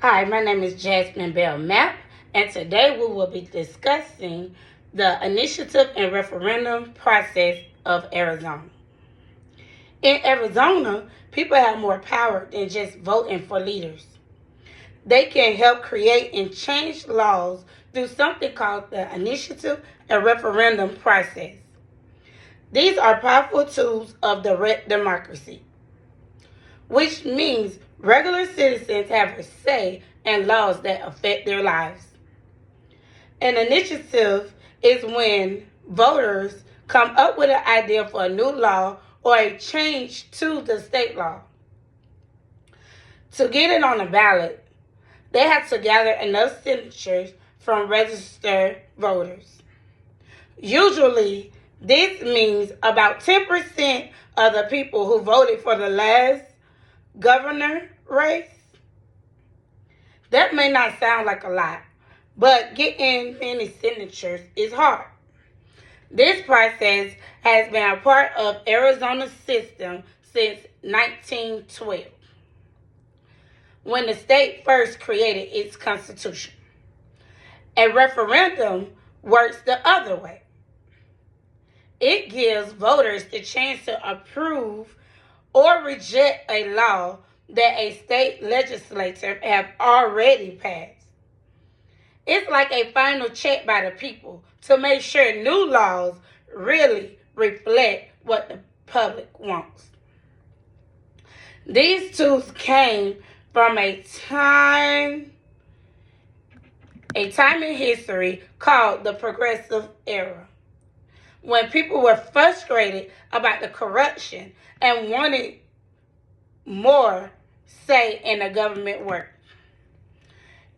Hi, my name is Jasmine Bell Mapp, and today we will be discussing the initiative and referendum process of Arizona. In Arizona, people have more power than just voting for leaders. They can help create and change laws through something called the initiative and referendum process. These are powerful tools of direct democracy, which means regular citizens have a say in laws that affect their lives. An initiative is when voters come up with an idea for a new law or a change to the state law. To get it on the ballot, they have to gather enough signatures from registered voters. Usually, this means about 10% of the people who voted for the last governor race. That may not sound like a lot, but getting many signatures is hard. This process has been a part of Arizona's system since 1912, when the state first created its constitution. A referendum works the other way. It gives voters the chance to approve or reject a law that a state legislature have already passed. It's like a final check by the people to make sure new laws really reflect what the public wants. These tools came from a time in history called the Progressive Era, when people were frustrated about the corruption and wanted more say in the government work.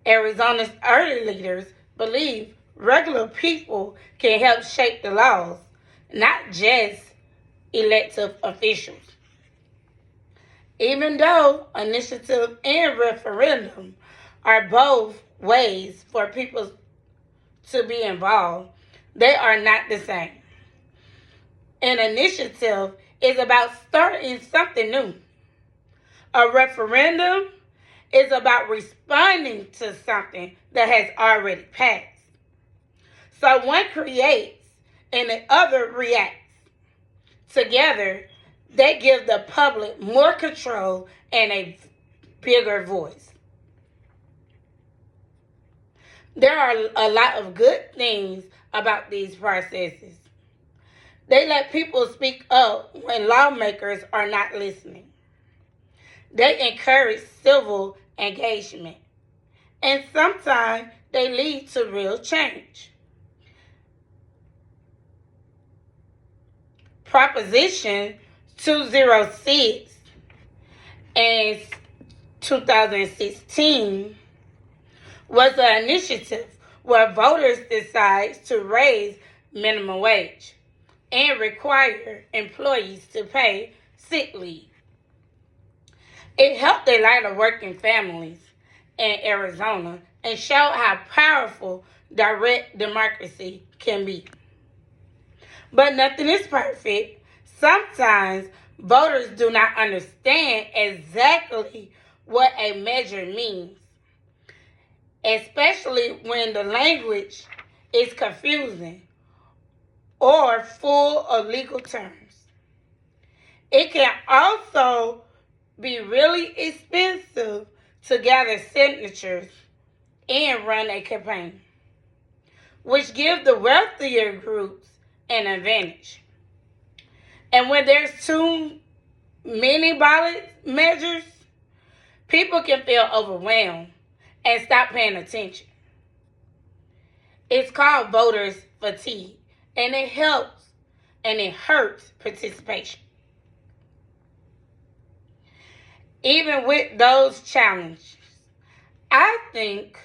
Arizona's early leaders believed regular people can help shape the laws, not just elected officials. Even though initiative and referendum are both ways for people to be involved, they are not the same. An initiative is about starting something new. A referendum is about responding to something that has already passed. So one creates and the other reacts. Together, they give the public more control and a bigger voice. There are a lot of good things about these processes. They let people speak up when lawmakers are not listening. They encourage civil engagement, and sometimes they lead to real change. Proposition 206 in 2016 was an initiative where voters decided to raise minimum wage and require employees to pay sick leave. It helped a lot of working families in Arizona and showed how powerful direct democracy can be. But nothing is perfect. Sometimes voters do not understand exactly what a measure means, especially when the language is confusing or full of legal terms. It can also be really expensive to gather signatures and run a campaign, which gives the wealthier groups an advantage. And when there's too many ballot measures, people can feel overwhelmed and stop paying attention. It's called voters fatigue, and it helps and it hurts participation. Even with those challenges, I think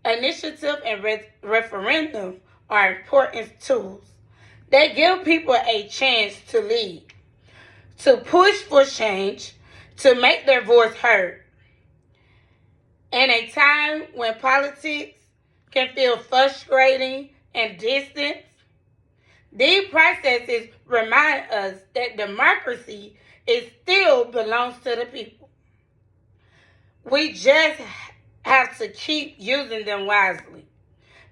initiative and referendum are important tools. They give people a chance to lead, to push for change, to make their voice heard. In a time when politics can feel frustrating and distant, these processes remind us that democracy still belongs to the people. We just have to keep using them wisely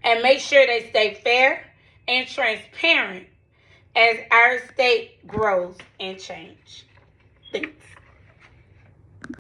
and make sure they stay fair and transparent as our state grows and change. Thanks.